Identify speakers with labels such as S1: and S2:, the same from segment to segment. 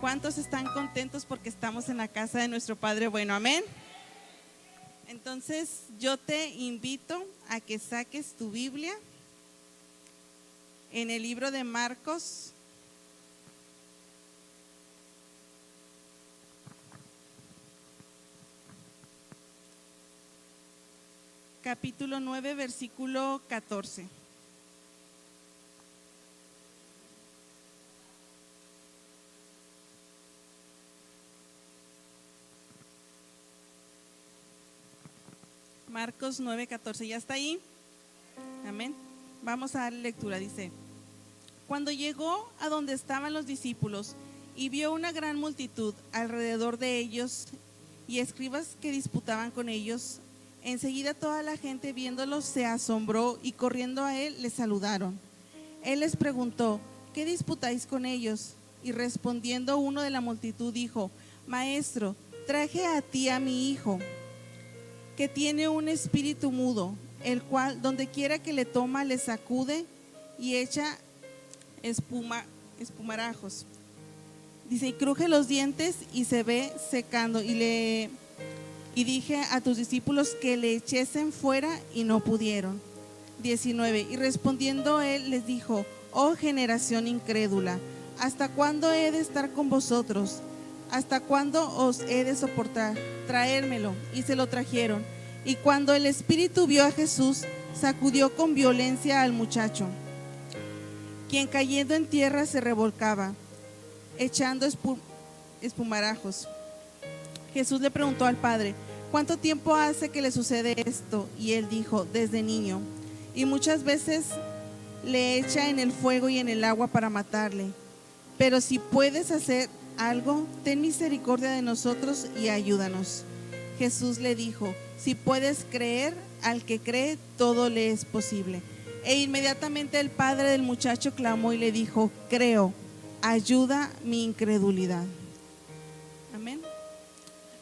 S1: ¿Cuántos están contentos porque estamos en la casa de nuestro Padre bueno? Amén. Entonces yo te invito a que saques tu Biblia en el libro de Marcos, capítulo 9, versículo 14. Marcos 9, 14, ¿ya está ahí? Amén. Vamos a dar lectura, dice: Cuando llegó a donde estaban los discípulos y vio una gran multitud alrededor de ellos y escribas que disputaban con ellos, enseguida toda la gente viéndolos se asombró y corriendo a él le saludaron. Él les preguntó: ¿qué disputáis con ellos? Y respondiendo uno de la multitud dijo: Maestro, traje a ti a mi hijo, que tiene un espíritu mudo, el cual donde quiera que le toma le sacude y echa espumarajos. Dice, y cruje los dientes y se ve secando. Y dije a tus discípulos que le echesen fuera y no pudieron. 19. Y respondiendo él les dijo: oh generación incrédula, ¿hasta cuándo he de estar con vosotros? ¿Hasta cuándo os he de soportar? Traérmelo. Y se lo trajeron. Y cuando el espíritu vio a Jesús, sacudió con violencia al muchacho, quien cayendo en tierra se revolcaba, echando espumarajos. Jesús le preguntó al padre: ¿cuánto tiempo hace que le sucede esto? Y él dijo: desde niño. Y muchas veces le echa en el fuego y en el agua para matarle. Pero si puedes hacer algo, ten misericordia de nosotros y ayúdanos. Jesús le dijo: si puedes creer, al que cree todo le es posible. E inmediatamente el padre del muchacho clamó y le dijo: creo, ayuda mi incredulidad. Amén.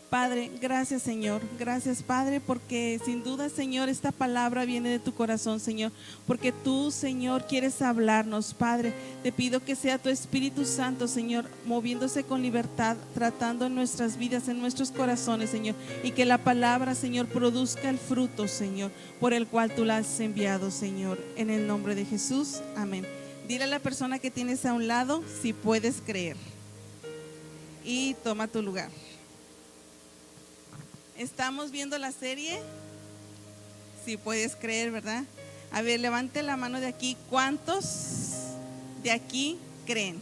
S1: Padre, gracias Señor, gracias Padre, porque sin duda Señor esta palabra viene de tu corazón Señor, porque tú Señor quieres hablarnos. Padre, te pido que sea tu Espíritu Santo Señor, moviéndose con libertad, tratando en nuestras vidas, en nuestros corazones Señor, y que la palabra Señor produzca el fruto Señor, por el cual tú la has enviado Señor, en el nombre de Jesús, amén. Dile a la persona que tienes a un lado: si puedes creer. Y toma tu lugar. Estamos viendo la serie Si puedes creer, ¿verdad? A ver, levante la mano de aquí. ¿Cuántos de aquí creen?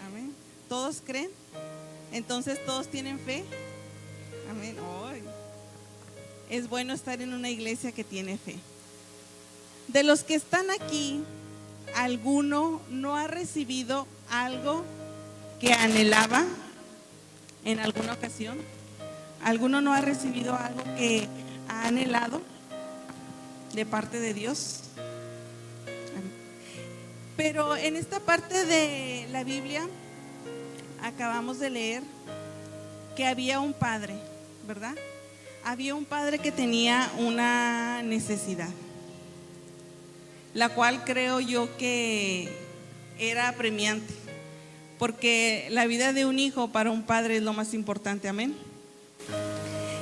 S1: Amén. ¿Todos creen? Entonces, ¿todos tienen fe? Amén. Ay. Es bueno estar en una iglesia que tiene fe. De los que están aquí, ¿alguno no ha recibido algo que anhelaba en alguna ocasión? ¿Alguno no ha recibido algo que ha anhelado de parte de Dios? Pero en esta parte de la Biblia acabamos de leer que había un padre, ¿verdad? Había un padre que tenía una necesidad, la cual creo yo que era apremiante, porque la vida de un hijo para un padre es lo más importante, amén.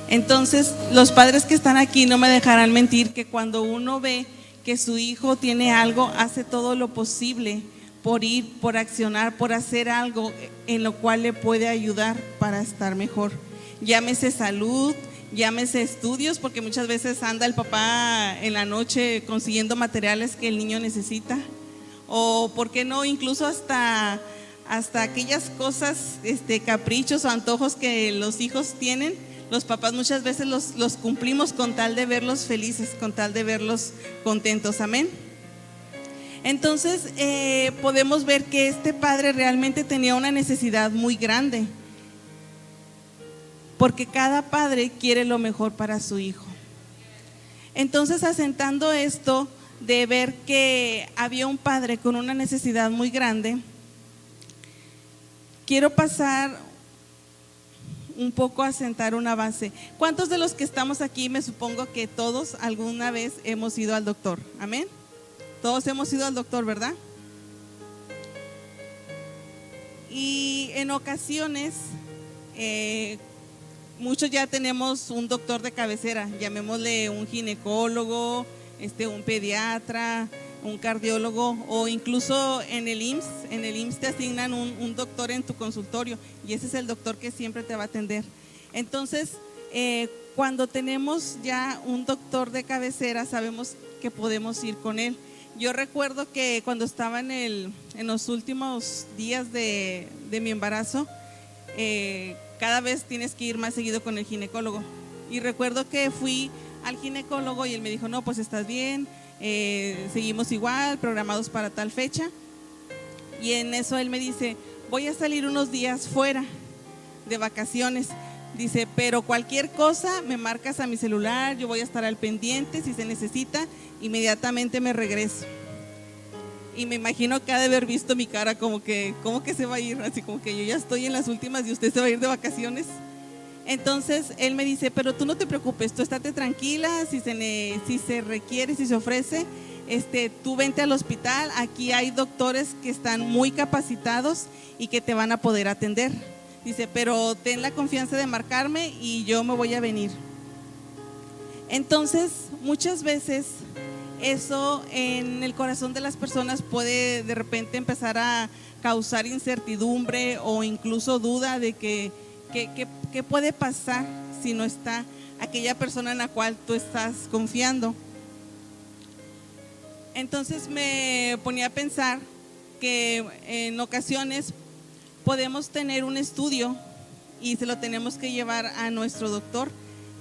S1: Entonces, los padres que están aquí no me dejarán mentir que cuando uno ve que su hijo tiene algo, hace todo lo posible por ir, por accionar, por hacer algo en lo cual le puede ayudar para estar mejor. Llámese salud, llámese estudios, porque muchas veces anda el papá en la noche consiguiendo materiales que el niño necesita, o por qué no, incluso hasta aquellas cosas, caprichos o antojos que los hijos tienen. Los papás muchas veces los cumplimos con tal de verlos felices, con tal de verlos contentos, amén. Entonces podemos ver que este padre realmente tenía una necesidad muy grande, porque cada padre quiere lo mejor para su hijo. Entonces, asentando esto de ver que había un padre con una necesidad muy grande, quiero pasar un poco a sentar una base. ¿Cuántos de los que estamos aquí, me supongo que todos alguna vez hemos ido al doctor? Amén. Todos hemos ido al doctor, ¿verdad? Y en ocasiones, muchos ya tenemos un doctor de cabecera, llamémosle un ginecólogo, un pediatra, un cardiólogo, o incluso en el IMSS te asignan un doctor en tu consultorio y ese es el doctor que siempre te va a atender. Entonces, cuando tenemos ya un doctor de cabecera, sabemos que podemos ir con él. Yo recuerdo que cuando estaba en los últimos días de mi embarazo, cada vez tienes que ir más seguido con el ginecólogo. Y recuerdo que fui al ginecólogo y él me dijo, no, pues estás bien, seguimos igual, programados para tal fecha. Y en eso él me dice, voy a salir unos días fuera de vacaciones. Dice, pero cualquier cosa me marcas a mi celular, yo voy a estar al pendiente, si se necesita, inmediatamente me regreso. Y me imagino que ha de haber visto mi cara como que, ¿cómo que se va a ir? Así como que yo ya estoy en las últimas y usted se va a ir de vacaciones. Entonces él me dice, pero tú no te preocupes, tú estate tranquila, si se requiere, si se ofrece, tú vente al hospital, aquí hay doctores que están muy capacitados y que te van a poder atender. Dice, pero ten la confianza de marcarme y yo me voy a venir. Entonces, muchas veces eso en el corazón de las personas puede de repente empezar a causar incertidumbre o incluso duda de qué puede pasar si no está aquella persona en la cual tú estás confiando. Entonces me ponía a pensar que en ocasiones podemos tener un estudio y se lo tenemos que llevar a nuestro doctor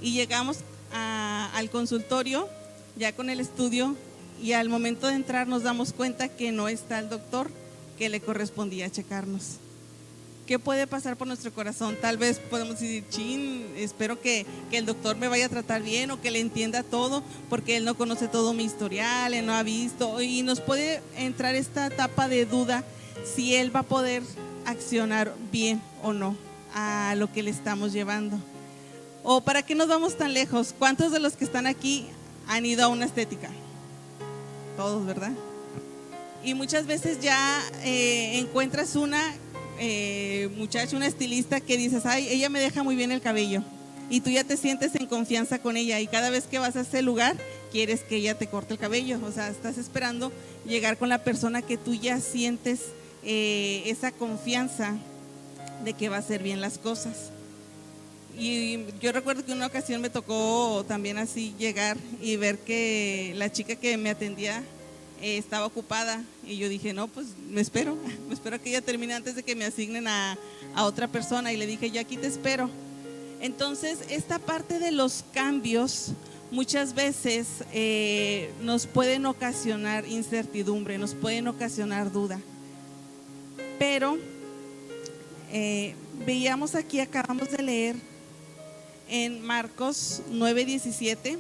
S1: y llegamos al consultorio ya con el estudio y al momento de entrar nos damos cuenta que no está el doctor que le correspondía checarnos. ¿Qué puede pasar por nuestro corazón? Tal vez podemos decir, chin, espero que el doctor me vaya a tratar bien o que le entienda todo porque él no conoce todo mi historial, él no ha visto, y nos puede entrar esta etapa de duda si él va a poder accionar bien o no a lo que le estamos llevando. ¿O para qué nos vamos tan lejos? ¿Cuántos de los que están aquí han ido a una estética? Todos, ¿verdad? Y muchas veces ya encuentras una muchacha, una estilista que dices, ay, ella me deja muy bien el cabello, y tú ya te sientes en confianza con ella y cada vez que vas a ese lugar quieres que ella te corte el cabello. O sea, estás esperando llegar con la persona que tú ya sientes esa confianza de que va a hacer bien las cosas. Y yo recuerdo que una ocasión me tocó también así llegar y ver que la chica que me atendía estaba ocupada y yo dije, no, pues me espero a que ella termine antes de que me asignen a otra persona, y le dije, yo aquí te espero. Entonces esta parte de los cambios muchas veces nos pueden ocasionar incertidumbre, nos pueden ocasionar duda. Pero veíamos aquí, acabamos de leer en Marcos 9:17,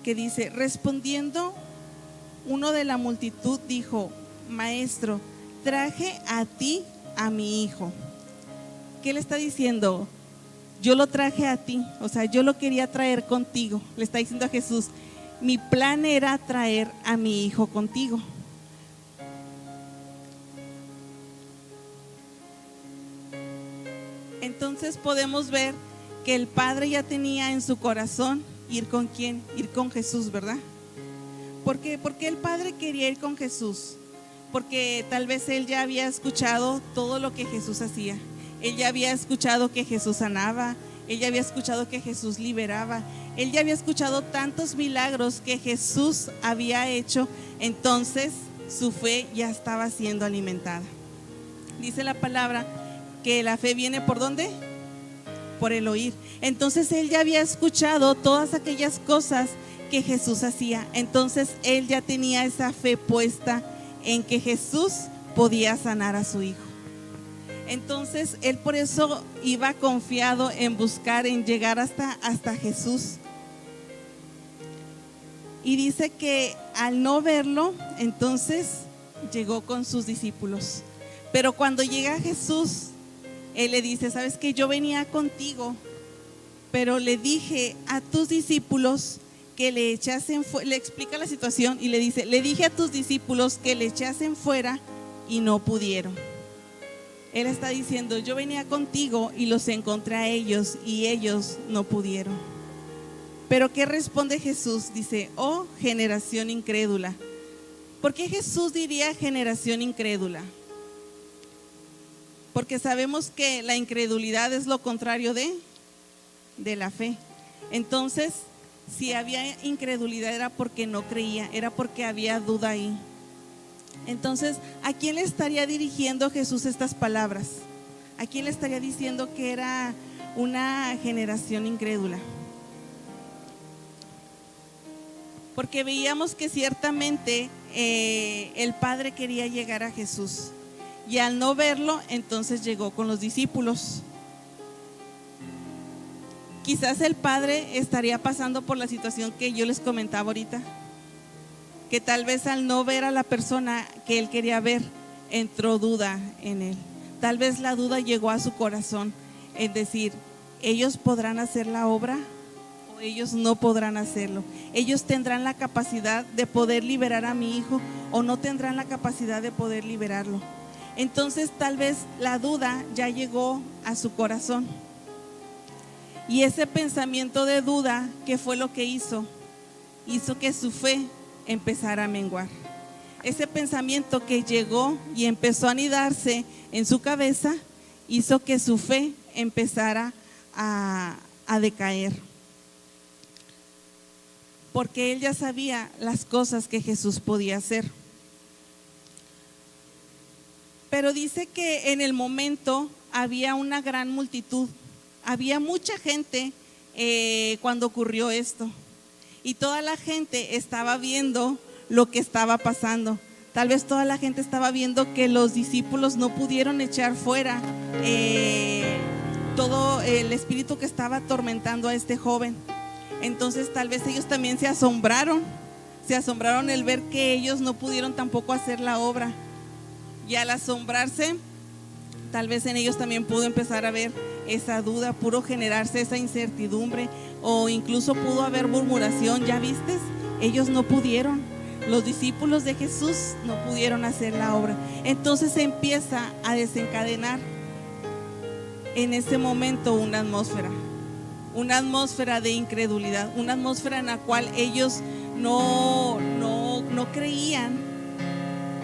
S1: que dice, respondiendo uno de la multitud dijo, maestro, traje a ti a mi hijo. ¿Qué le está diciendo? Yo lo traje a ti, o sea, yo lo quería traer contigo. Le está diciendo a Jesús, mi plan era traer a mi hijo contigo. Entonces podemos ver que el Padre ya tenía en su corazón ir con quién, ir con Jesús, ¿verdad? ¿Por qué? Porque el Padre quería ir con Jesús, porque tal vez él ya había escuchado todo lo que Jesús hacía. Él ya había escuchado que Jesús sanaba, él ya había escuchado que Jesús liberaba, él ya había escuchado tantos milagros que Jesús había hecho. Entonces su fe ya estaba siendo alimentada. Dice la palabra que la fe viene ¿por dónde? Por el oír. Entonces él ya había escuchado todas aquellas cosas que Jesús hacía. Entonces él ya tenía esa fe puesta en que Jesús podía sanar a su hijo. Entonces él por eso iba confiado en buscar, en llegar hasta Jesús. Y dice que al no verlo, entonces llegó con sus discípulos. Pero cuando llega Jesús, él le dice, ¿sabes qué? Yo venía contigo, pero le dije a tus discípulos que le echasen fuera. Le explica la situación y le dice, le dije a tus discípulos que le echasen fuera y no pudieron. Él está diciendo, yo venía contigo y los encontré a ellos y ellos no pudieron. Pero ¿qué responde Jesús? Dice, oh generación incrédula. ¿Por qué Jesús diría generación incrédula? Porque sabemos que la incredulidad es lo contrario de la fe. Entonces, si había incredulidad era porque no creía, era porque había duda ahí. Entonces, ¿a quién le estaría dirigiendo Jesús estas palabras? ¿A quién le estaría diciendo que era una generación incrédula? Porque veíamos que ciertamente el Padre quería llegar a Jesús, y al no verlo, entonces llegó con los discípulos. Quizás el Padre estaría pasando por la situación que yo les comentaba ahorita, que tal vez al no ver a la persona que él quería ver, entró duda en él. Tal vez la duda llegó a su corazón, es decir, ¿ellos podrán hacer la obra o ellos no podrán hacerlo? ¿Ellos tendrán la capacidad de poder liberar a mi hijo o no tendrán la capacidad de poder liberarlo? Entonces tal vez la duda ya llegó a su corazón. Y ese pensamiento de duda, ¿qué fue lo que hizo? Hizo que su fe empezara a menguar. Ese pensamiento que llegó y empezó a anidarse en su cabeza, hizo que su fe empezara a decaer. Porque él ya sabía las cosas que Jesús podía hacer. Pero dice que en el momento había una gran multitud. Había mucha gente cuando ocurrió esto, y toda la gente estaba viendo lo que estaba pasando. Tal vez toda la gente estaba viendo que los discípulos no pudieron echar fuera todo el espíritu que estaba atormentando a este joven. Entonces tal vez ellos también se asombraron el ver que ellos no pudieron tampoco hacer la obra, y al asombrarse, tal vez en ellos también pudo empezar a ver esa duda, pudo generarse esa incertidumbre, o incluso pudo haber murmuración. ¿Ya vistes? Ellos no pudieron, los discípulos de Jesús no pudieron hacer la obra. Entonces se empieza a desencadenar en ese momento una atmósfera de incredulidad, una atmósfera en la cual ellos no creían.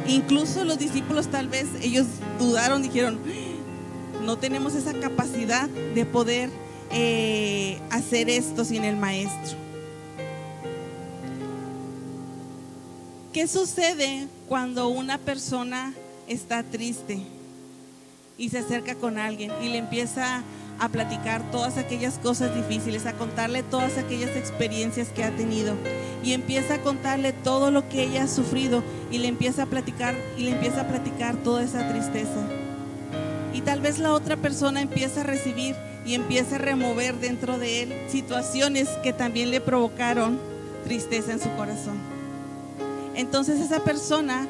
S1: Incluso los discípulos tal vez ellos dudaron, dijeron, no tenemos esa capacidad de poder hacer esto sin el maestro. ¿Qué sucede cuando una persona está triste y se acerca con alguien y le empieza a platicar todas aquellas cosas difíciles, a contarle todas aquellas experiencias que ha tenido, y empieza a contarle todo lo que ella ha sufrido, y le empieza a platicar toda esa tristeza? Y tal vez la otra persona empieza a recibir y empieza a remover dentro de él situaciones que también le provocaron tristeza en su corazón. Entonces esa persona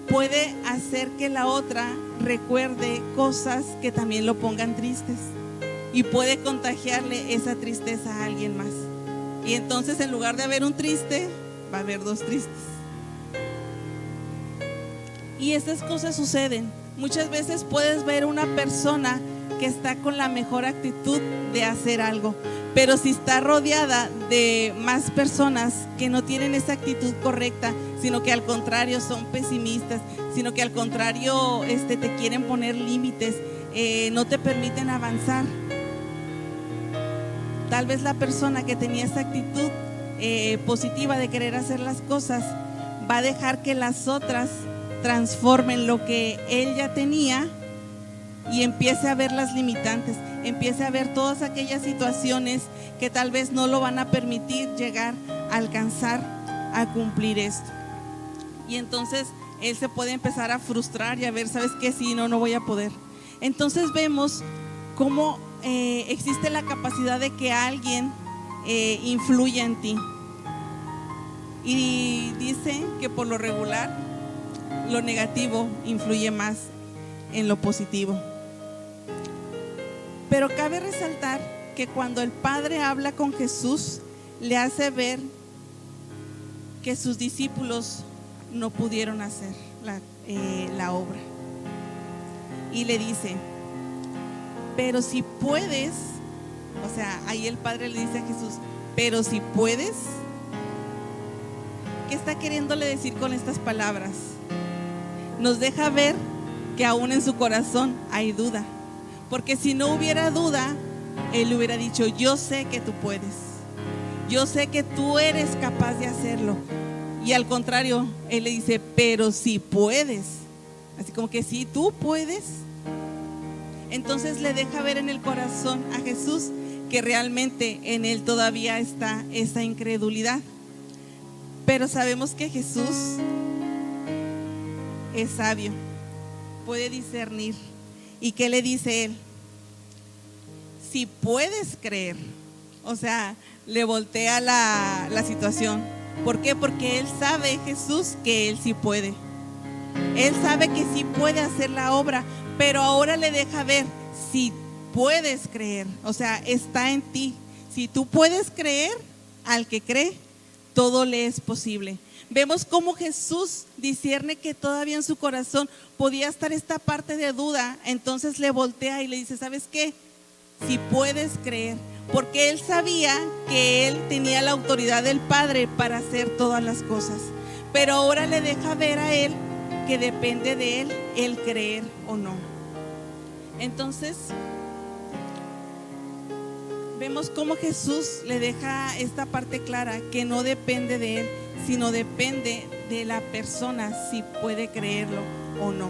S1: puede hacer que la otra recuerde cosas que también lo pongan tristes, y puede contagiarle esa tristeza a alguien más. Y entonces en lugar de haber un triste, va a haber dos tristes. Y estas cosas suceden. Muchas veces puedes ver una persona que está con la mejor actitud de hacer algo, pero si está rodeada de más personas que no tienen esa actitud correcta, sino que al contrario son pesimistas, sino que al contrario te quieren poner límites, no te permiten avanzar. Tal vez la persona que tenía esa actitud positiva de querer hacer las cosas va a dejar que las otras transformen lo que él ya tenía, y empiece a ver las limitantes, empiece a ver todas aquellas situaciones que tal vez no lo van a permitir llegar a alcanzar a cumplir esto. Y entonces él se puede empezar a frustrar y a ver, ¿sabes qué? Sí, no voy a poder. Entonces vemos cómo existe la capacidad de que alguien influya en ti. Y dice que por lo regular lo negativo influye más en lo positivo. Pero cabe resaltar que cuando el Padre habla con Jesús, le hace ver que sus discípulos no pudieron hacer. la obra. Y le dice, pero si puedes, o sea, ahí el Padre le dice a Jesús, pero si puedes. ¿Qué está queriéndole decir con estas palabras? Nos deja ver que aún en su corazón hay duda, porque si no hubiera duda, él hubiera dicho, yo sé que tú puedes, yo sé que tú eres capaz de hacerlo. Y al contrario, él le dice, pero si puedes, así como que si tú puedes. Entonces le deja ver en el corazón a Jesús que realmente en él todavía está esa incredulidad. Pero sabemos que Jesús es sabio, puede discernir. ¿Y qué le dice él? Si puedes creer. O sea, le voltea la situación. ¿Por qué? Porque él sabe, Jesús, que él sí puede. Él sabe que sí puede hacer la obra, pero ahora le deja ver, si puedes creer, o sea, está en ti. Si tú puedes creer, al que cree, todo le es posible. Vemos cómo Jesús discierne que todavía en su corazón podía estar esta parte de duda. Entonces le voltea y le dice, ¿sabes qué? Si puedes creer, porque él sabía que él tenía la autoridad del Padre para hacer todas las cosas, pero ahora le deja ver a él que depende de él el creer o no. Entonces vemos cómo Jesús le deja esta parte clara, que no depende de él, sino depende de la persona si puede creerlo o no.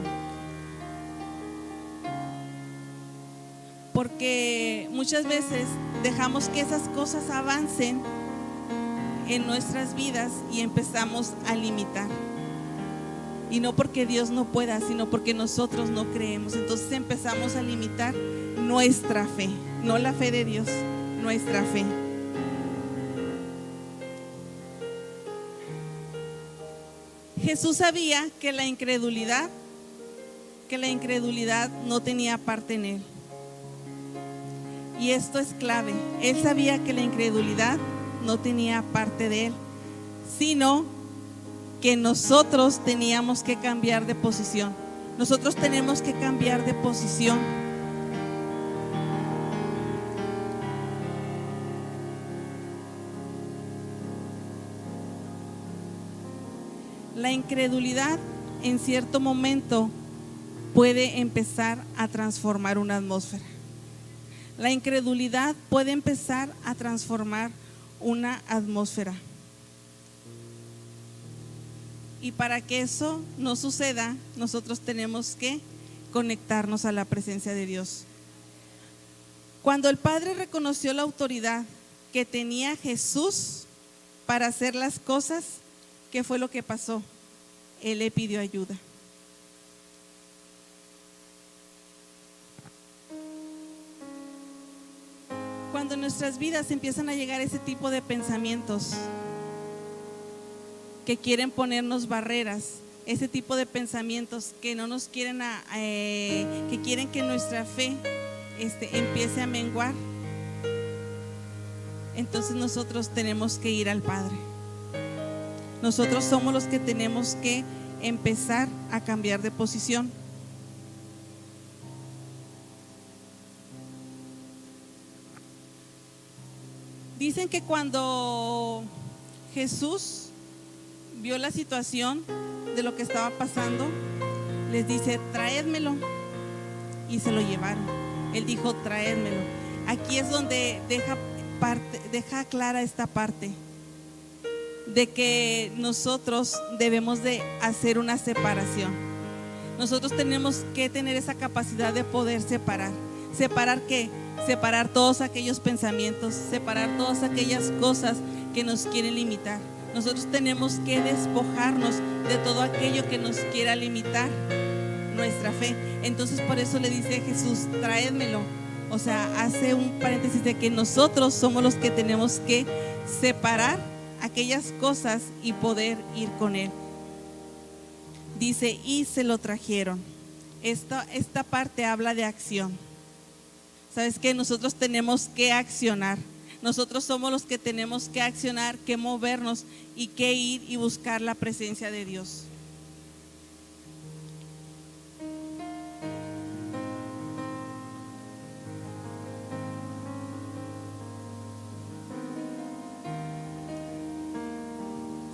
S1: Porque muchas veces dejamos que esas cosas avancen en nuestras vidas y empezamos a limitar. Y no porque Dios no pueda, sino porque nosotros no creemos. Entonces empezamos a limitar nuestra fe, no la fe de Dios, nuestra fe. Jesús sabía que la incredulidad no tenía parte en él. Y esto es clave. Él sabía que la incredulidad no tenía parte de él, sino que nosotros teníamos que cambiar de posición. Nosotros tenemos que cambiar de posición. La incredulidad en cierto momento puede empezar a transformar una atmósfera. La incredulidad puede empezar a transformar una atmósfera. Y para que eso no suceda, nosotros tenemos que conectarnos a la presencia de Dios. Cuando el Padre reconoció la autoridad que tenía Jesús para hacer las cosas, ¿qué fue lo que pasó? Él le pidió ayuda. Cuando en nuestras vidas empiezan a llegar ese tipo de pensamientos que quieren ponernos barreras, ese tipo de pensamientos que no nos quieren, que quieren que nuestra fe empiece a menguar, entonces nosotros tenemos que ir al Padre. Nosotros somos los que tenemos que empezar a cambiar de posición. Dicen que cuando Jesús vio la situación de lo que estaba pasando, les dice, traédmelo, y se lo llevaron. Él dijo, traédmelo. Aquí es donde deja clara esta parte de que nosotros debemos de hacer una separación. Nosotros tenemos que tener esa capacidad de poder separar. ¿Separar qué? Separar todos aquellos pensamientos, separar todas aquellas cosas que nos quieren limitar. Nosotros tenemos que despojarnos de todo aquello que nos quiera limitar nuestra fe. Entonces por eso le dice Jesús, traédmelo. O sea, hace un paréntesis de que nosotros somos los que tenemos que separar aquellas cosas y poder ir con él. Dice, y se lo trajeron. Esta parte habla de acción. ¿Sabes qué? Nosotros tenemos que accionar. Nosotros somos los que tenemos que accionar, que movernos y que ir y buscar la presencia de Dios.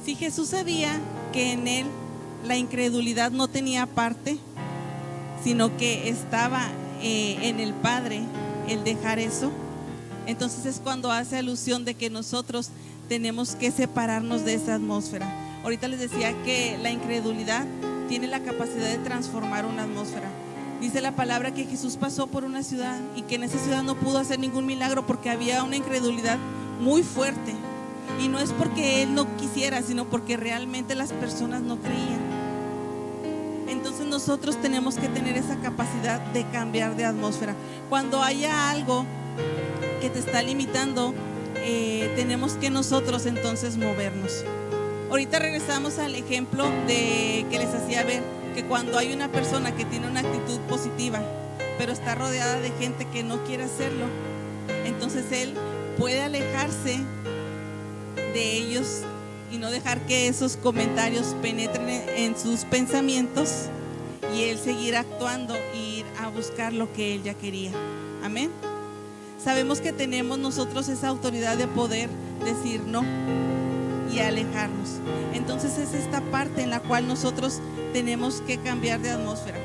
S1: Si Jesús sabía que en él la incredulidad no tenía parte, sino que estaba en el Padre el dejar eso, entonces es cuando hace alusión de que nosotros tenemos que separarnos de esa atmósfera. Ahorita les decía que la incredulidad tiene la capacidad de transformar una atmósfera. Dice la palabra que Jesús pasó por una ciudad y que en esa ciudad no pudo hacer ningún milagro porque había una incredulidad muy fuerte. Y no es porque Él no quisiera, sino porque realmente las personas no creían. Entonces nosotros tenemos que tener esa capacidad de cambiar de atmósfera. Cuando haya algo que te está limitando, tenemos que nosotros entonces movernos. Ahorita regresamos al ejemplo de que les hacía ver que cuando hay una persona que tiene una actitud positiva, pero está rodeada de gente que no quiere hacerlo, entonces él puede alejarse de ellos y no dejar que esos comentarios penetren en sus pensamientos y él seguir actuando y ir a buscar lo que él ya quería. Amén. Sabemos que tenemos nosotros esa autoridad de poder decir no y alejarnos. Entonces es esta parte en la cual nosotros tenemos que cambiar de atmósfera.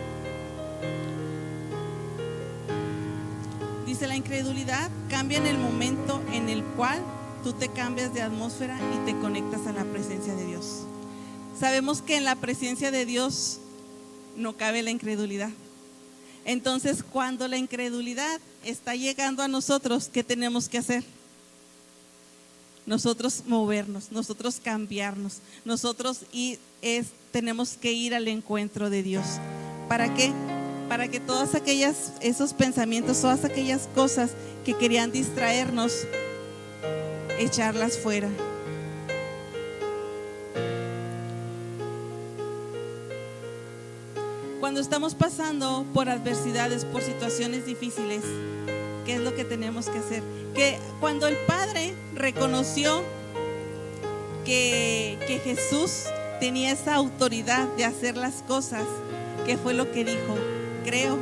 S1: Dice: la incredulidad cambia en el momento en el cual tú te cambias de atmósfera y te conectas a la presencia de Dios. Sabemos que en la presencia de Dios no cabe la incredulidad. Entonces, cuando la incredulidad está llegando a nosotros, ¿qué tenemos que hacer? Nosotros movernos, nosotros cambiarnos, nosotros tenemos que ir al encuentro de Dios. ¿Para qué? Para que todas esos pensamientos, todas aquellas cosas que querían distraernos, echarlas fuera. Cuando estamos pasando por adversidades, por situaciones difíciles, ¿qué es lo que tenemos que hacer? Que cuando el Padre reconoció que Jesús tenía esa autoridad de hacer las cosas, ¿qué fue lo que dijo? Creo,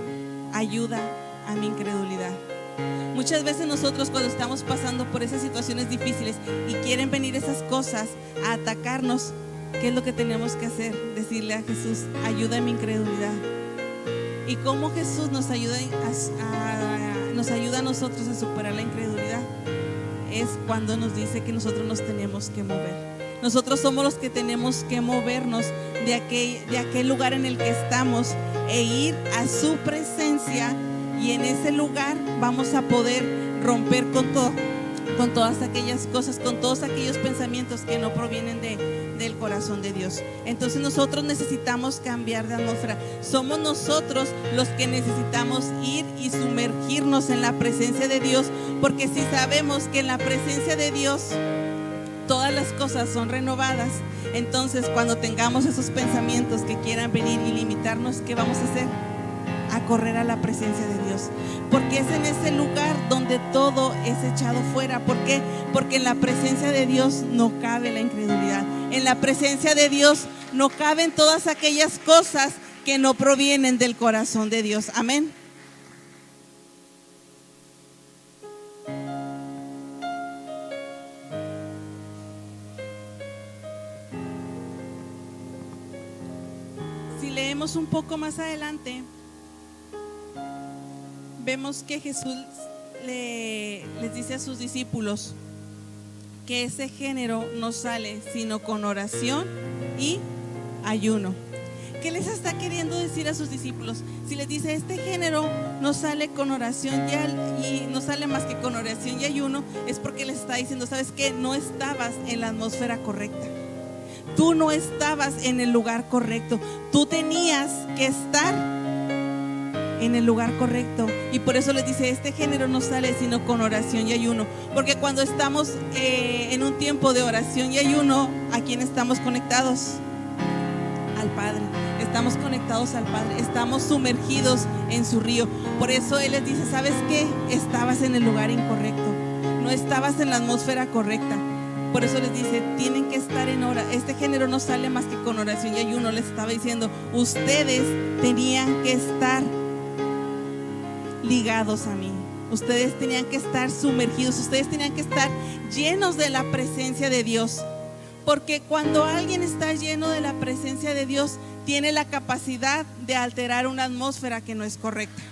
S1: ayuda a mi incredulidad. Muchas veces nosotros, cuando estamos pasando por esas situaciones difíciles y quieren venir esas cosas a atacarnos, ¿qué es lo que tenemos que hacer? Decirle a Jesús: ayuda a mi incredulidad. ¿Y cómo Jesús nos ayuda a nosotros a superar la incredulidad? Es cuando nos dice que nosotros nos tenemos que mover. Nosotros somos los que tenemos que movernos de aquel lugar en el que estamos e ir a su presencia, y en ese lugar vamos a poder romper con todas aquellas cosas, con todos aquellos pensamientos que no provienen del corazón de Dios. Entonces nosotros necesitamos cambiar de atmósfera. Somos nosotros los que necesitamos ir y sumergirnos en la presencia de Dios, porque si sabemos que en la presencia de Dios todas las cosas son renovadas, entonces cuando tengamos esos pensamientos que quieran venir y limitarnos, ¿qué vamos a hacer? A correr a la presencia de Dios, porque es en ese lugar donde todo es echado fuera. ¿Por qué? Porque en la presencia de Dios no cabe la incredulidad. En la presencia de Dios no caben todas aquellas cosas que no provienen del corazón de Dios. Amén. Si leemos un poco más adelante, vemos que Jesús les dice a sus discípulos que ese género no sale sino con oración y ayuno. ¿Qué les está queriendo decir a sus discípulos? Si les dice: este género no sale con oración y no sale más que con oración y ayuno, es porque les está diciendo: ¿sabes qué? No estabas en la atmósfera correcta. Tú no estabas en el lugar correcto. Tú tenías que estar en el lugar correcto, y por eso les dice: este género no sale sino con oración y ayuno. Porque cuando estamos en un tiempo de oración y ayuno, ¿a quién estamos conectados? Al Padre. Estamos conectados al Padre, estamos sumergidos en su río. Por eso Él les dice: ¿sabes qué? Estabas en el lugar incorrecto, no estabas en la atmósfera correcta. Por eso les dice: tienen que estar en hora. Este género no sale más que con oración y ayuno. Les estaba diciendo: ustedes tenían que estar ligados a mí, ustedes tenían que estar sumergidos, ustedes tenían que estar llenos de la presencia de Dios. Porque cuando alguien está lleno de la presencia de Dios, tiene la capacidad de alterar una atmósfera que no es correcta.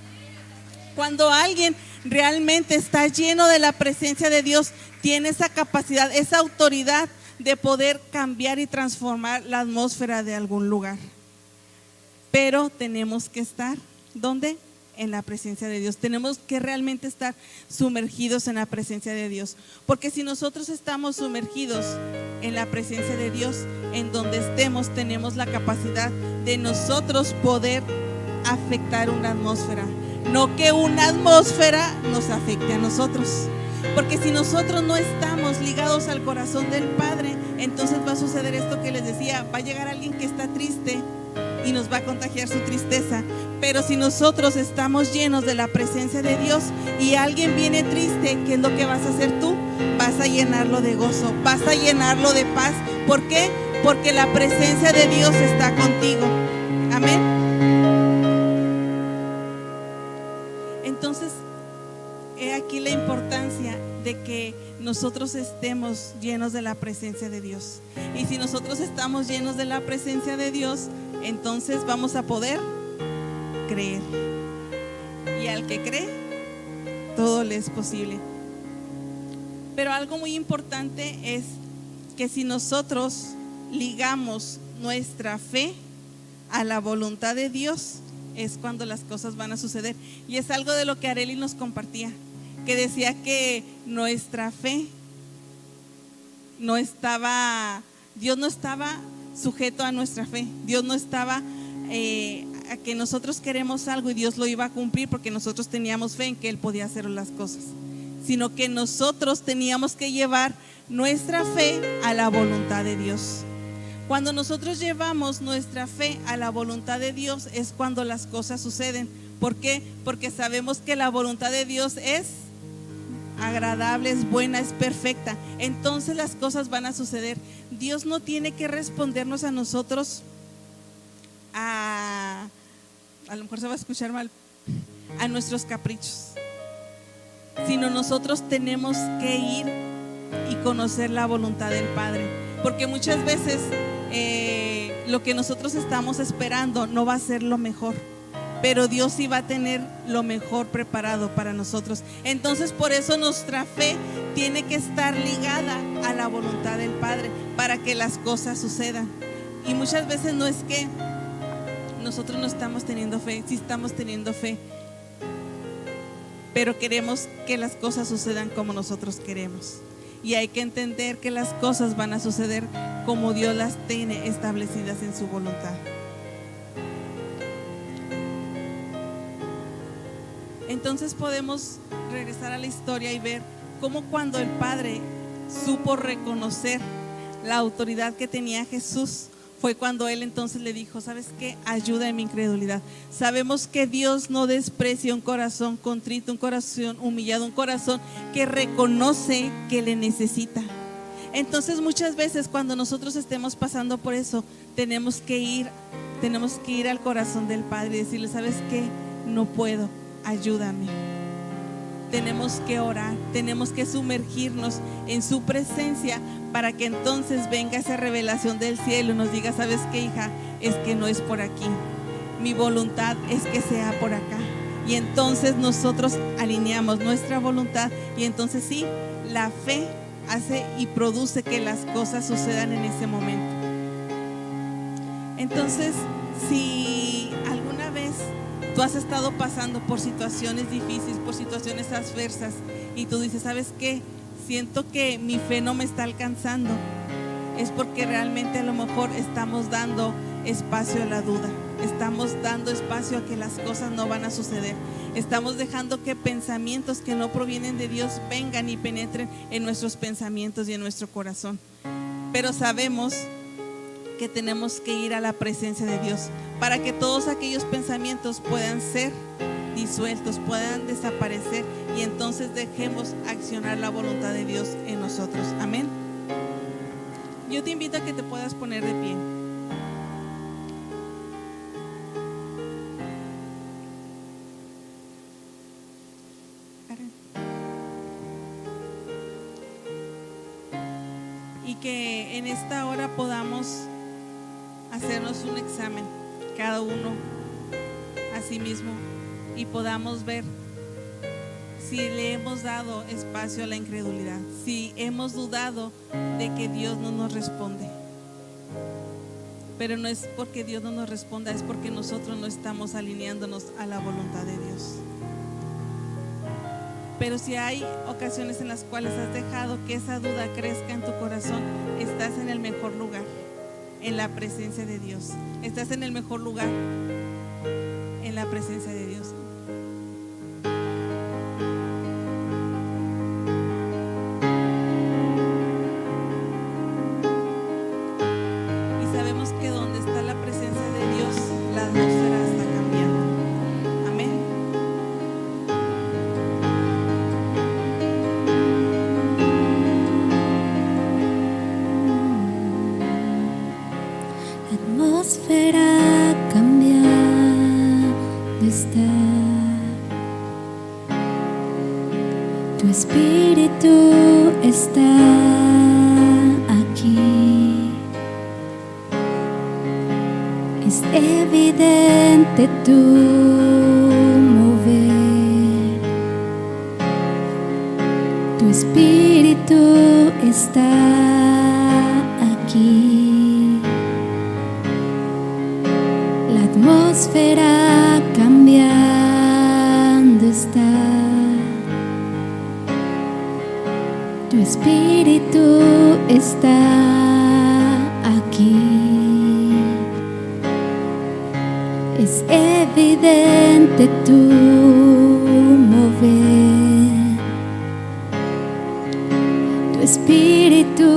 S1: Cuando alguien realmente está lleno de la presencia de Dios, tiene esa capacidad, esa autoridad de poder cambiar y transformar la atmósfera de algún lugar. Pero tenemos que estar, ¿dónde? En la presencia de Dios. Tenemos que realmente estar sumergidos en la presencia de Dios. Porque si nosotros estamos sumergidos en la presencia de Dios, en donde estemos, tenemos la capacidad de nosotros poder afectar una atmósfera. No que una atmósfera nos afecte a nosotros. Porque si nosotros no estamos ligados al corazón del Padre, entonces va a suceder esto que les decía, va a llegar alguien que está triste y nos va a contagiar su tristeza. Pero si nosotros estamos llenos de la presencia de Dios y alguien viene triste, ¿qué es lo que vas a hacer tú? Vas a llenarlo de gozo, vas a llenarlo de paz. ¿Por qué? Porque la presencia de Dios está contigo. Amén. Entonces, he aquí la importancia de que nosotros estemos llenos de la presencia de Dios. Y si nosotros estamos llenos de la presencia de Dios, entonces vamos a poder creer. Y al que cree, todo le es posible. Pero algo muy importante es que si nosotros ligamos nuestra fe a la voluntad de Dios, es cuando las cosas van a suceder. Y es algo de lo que Arely nos compartía, que decía que nuestra fe no estaba, Dios no estaba sujeto a nuestra fe. Dios no estaba a que nosotros queremos algo y Dios lo iba a cumplir porque nosotros teníamos fe en que Él podía hacer las cosas, sino que nosotros teníamos que llevar nuestra fe a la voluntad de Dios. Cuando nosotros llevamos nuestra fe a la voluntad de Dios es cuando las cosas suceden. ¿Por qué? Porque sabemos que la voluntad de Dios es agradable, es buena, es perfecta. Entonces las cosas van a suceder. Dios no tiene que respondernos a nosotros a lo mejor se va a escuchar mal, a nuestros caprichos, sino nosotros tenemos que ir y conocer la voluntad del Padre. Porque muchas veces lo que nosotros estamos esperando no va a ser lo mejor, pero Dios sí va a tener lo mejor preparado para nosotros. Entonces por eso nuestra fe tiene que estar ligada a la voluntad del Padre para que las cosas sucedan. Y muchas veces no es que nosotros no estamos teniendo fe, sí estamos teniendo fe, pero queremos que las cosas sucedan como nosotros queremos. Y hay que entender que las cosas van a suceder como Dios las tiene establecidas en su voluntad. Entonces podemos regresar a la historia y ver cómo cuando el Padre supo reconocer la autoridad que tenía Jesús, fue cuando Él entonces le dijo: ¿sabes qué? Ayuda en mi incredulidad. Sabemos que Dios no desprecia un corazón contrito, un corazón humillado, un corazón que reconoce que le necesita. Entonces muchas veces cuando nosotros estemos pasando por eso, tenemos que ir al corazón del Padre y decirle: ¿sabes qué? No puedo, ayúdame. Tenemos que orar, tenemos que sumergirnos en su presencia para que entonces venga esa revelación del cielo y nos diga: ¿sabes qué, hija? Es que no es por aquí, mi voluntad es que sea por acá. Y entonces nosotros alineamos nuestra voluntad y entonces sí, la fe hace y produce que las cosas sucedan en ese momento. Entonces, si alguna vez tú has estado pasando por situaciones difíciles, por situaciones adversas, y tú dices: ¿sabes qué? Siento que mi fe no me está alcanzando. Es porque realmente a lo mejor estamos dando espacio a la duda. Estamos dando espacio a que las cosas no van a suceder. Estamos dejando que pensamientos que no provienen de Dios vengan y penetren en nuestros pensamientos y en nuestro corazón. Pero sabemos que tenemos que ir a la presencia de Dios para que todos aquellos pensamientos puedan ser disueltos, puedan desaparecer y entonces dejemos accionar la voluntad de Dios en nosotros. Amén. Yo te invito a que te puedas poner de pie. Y que en esta hora podamos hacernos un examen, cada uno a sí mismo, y podamos ver si le hemos dado espacio a la incredulidad, si hemos dudado de que Dios no nos responde. Pero no es porque Dios no nos responda, es porque nosotros no estamos alineándonos a la voluntad de Dios. Pero si hay ocasiones en las cuales has dejado que esa duda crezca en tu corazón, estás en el mejor lugar, en la presencia de Dios. Estás en el mejor lugar, en la presencia de Dios. Y sabemos que donde está la presencia de Dios, la atmósfera está cambiando. Amén.
S2: La atmósfera cambiando está. Tu espíritu está aquí. Es evidente tu mover. Tu espíritu está aquí. La atmósfera cambiando está. Tu espíritu está aquí. Es evidente tu mover. Tu espíritu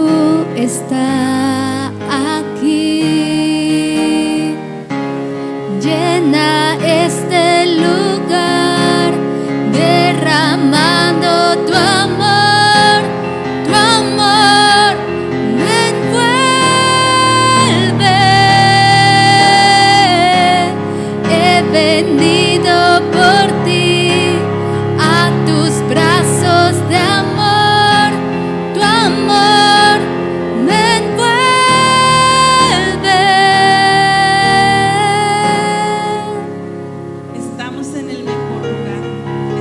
S2: está aquí. Llena este lugar, derramando tu amor, tu amor me envuelve. He venido por ti a tus brazos de amor, tu amor me envuelve.
S1: Estamos en el mejor lugar,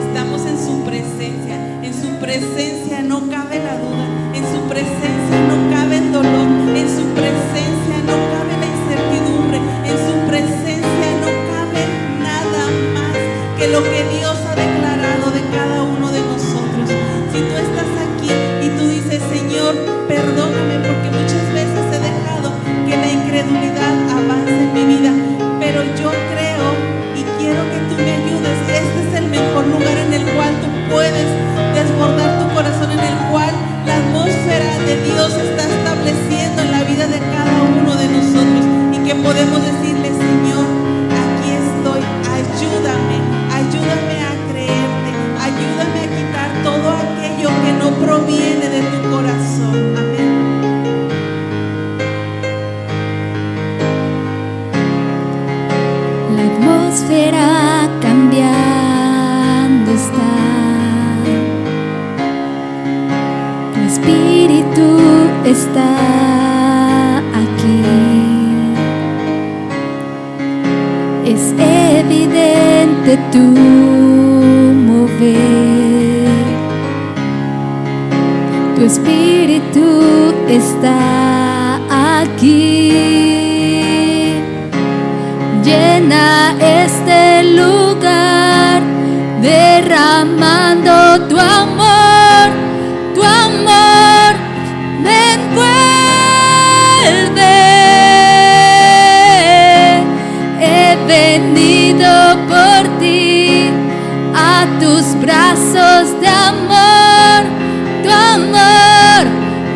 S1: estamos en su presencia. En su presencia no cabe la duda, en su presencia no cabe el dolor, en su presencia no cabe la incertidumbre, en su presencia no cabe nada más que lo que Dios ha declarado de cada uno de nosotros. Si tú estás aquí y tú dices: Señor, perdóname porque muchas veces he dejado que la incredulidad avance en mi vida, pero yo creo y quiero que tú me ayudes. Este es el mejor lugar en el cual tú puedes desbordar tu corazón, en el cual la atmósfera de Dios está estableciendo en la vida de cada uno de nosotros, y que podemos decirle: Señor, aquí estoy, ayúdame, ayúdame a creerte, ayúdame a quitar todo aquello que no proviene de tu corazón. Amén.
S2: La atmósfera cambiando está. Tu espíritu está aquí. Es evidente tu mover. Tu espíritu está aquí. Llena este lugar, derramando tu amor, tu amor me envuelve. He venido por ti a tus brazos de amor, tu amor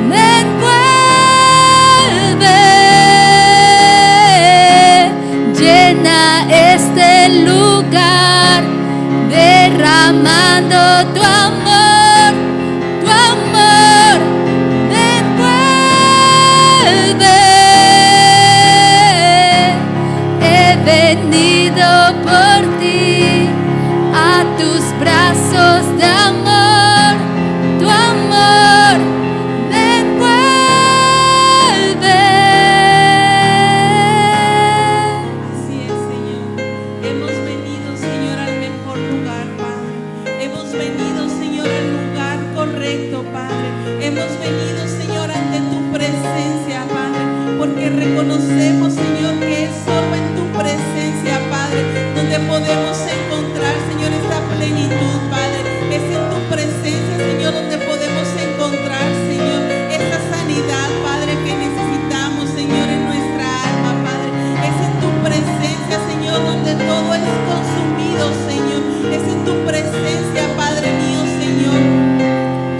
S2: me envuelve. Llena este lugar, derramando tu amor, tu amor me envuelve. He venido por ti a tus brazos de amor, tu amor me envuelve.
S1: porque reconocemos, Señor, que es solo en tu presencia, Padre, donde podemos encontrar, Señor, esta plenitud, Padre. Es en tu presencia, Señor, donde podemos encontrar, Señor, esa sanidad, Padre, que necesitamos, Señor, en nuestra alma, Padre. Es en tu presencia, Señor, donde todo es consumido, Señor. Es en tu presencia, Padre mío, Señor,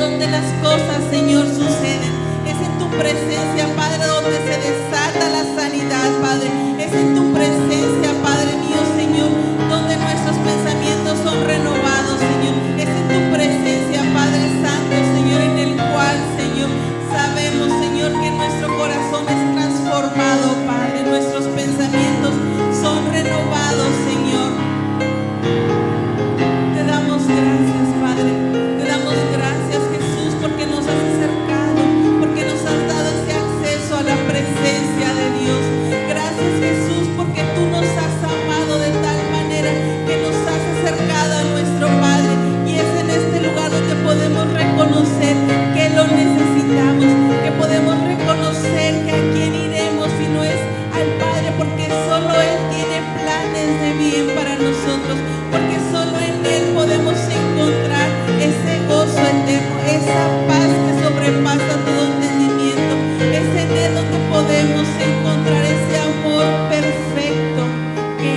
S1: donde las cosas, Señor, suceden. Es en tu presencia, Padre, donde se desata la sanidad, Padre. Es en tu presencia, Padre mío, Señor, donde nuestros pensamientos son renovados, Señor. Es en tu presencia, Padre Santo, Señor, en el cual, Señor, sabemos, Señor, que nuestro corazón es transformado, Padre. Nuestros pensamientos son renovados, Señor. Te damos gracias, Padre. Te damos gracias, Jesús, porque nos has acercado, porque nos has dado ese acceso a la presencia de Dios. Gracias, Jesús, porque tú nos has amado de tal manera que nos has acercado a nuestro Padre. Y es en este lugar donde podemos reconocer que lo necesitamos, que podemos reconocer que a quién iremos si no es al Padre, porque solo Él tiene planes de bien para nosotros, porque solo en Él podemos encontrar ese gozo eterno, esa paz que sobrepasa todo entendimiento. Es en Él donde podemos encontrar ese amor perfecto que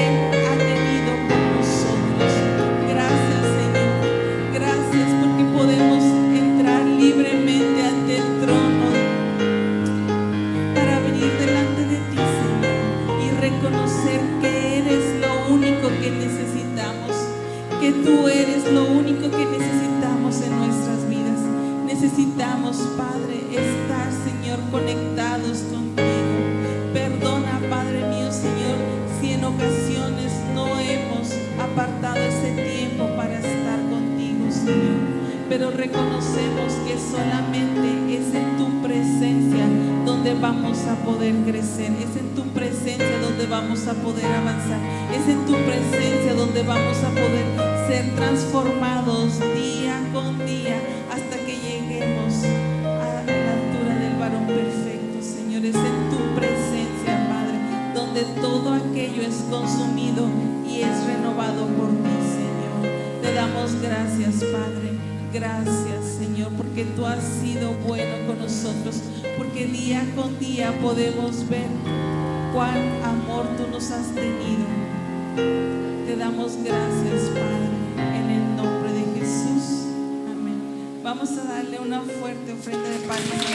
S1: Él ha tenido por nosotros. Gracias, Señor. Gracias porque podemos entrar libremente ante el trono para venir delante de ti, Señor, y reconocer que eres lo único que necesitamos, que tú eres lo único que necesitamos en nuestras vidas. Necesitamos, Padre, estar, Señor, conectados contigo. Perdona, Padre mío, Señor, si en ocasiones no hemos apartado ese tiempo para estar contigo, Señor. Pero reconocemos que solamente es en tu presencia donde vamos a poder crecer. Es en tu presencia donde vamos a poder avanzar. Es en tu presencia donde vamos a poder ser transformados día con día hasta que lleguemos a la altura del varón perfecto, Señor. Es en tu presencia, Padre, donde todo aquello es consumido y es renovado por ti, Señor. Te damos gracias, Padre. Gracias, Señor, porque tú has sido bueno con nosotros, porque día con día podemos ver cuán amor tú nos has tenido. Te damos gracias, Padre, en el nombre de Jesús. Amén. Vamos a darle una fuerte ofrenda de palmas.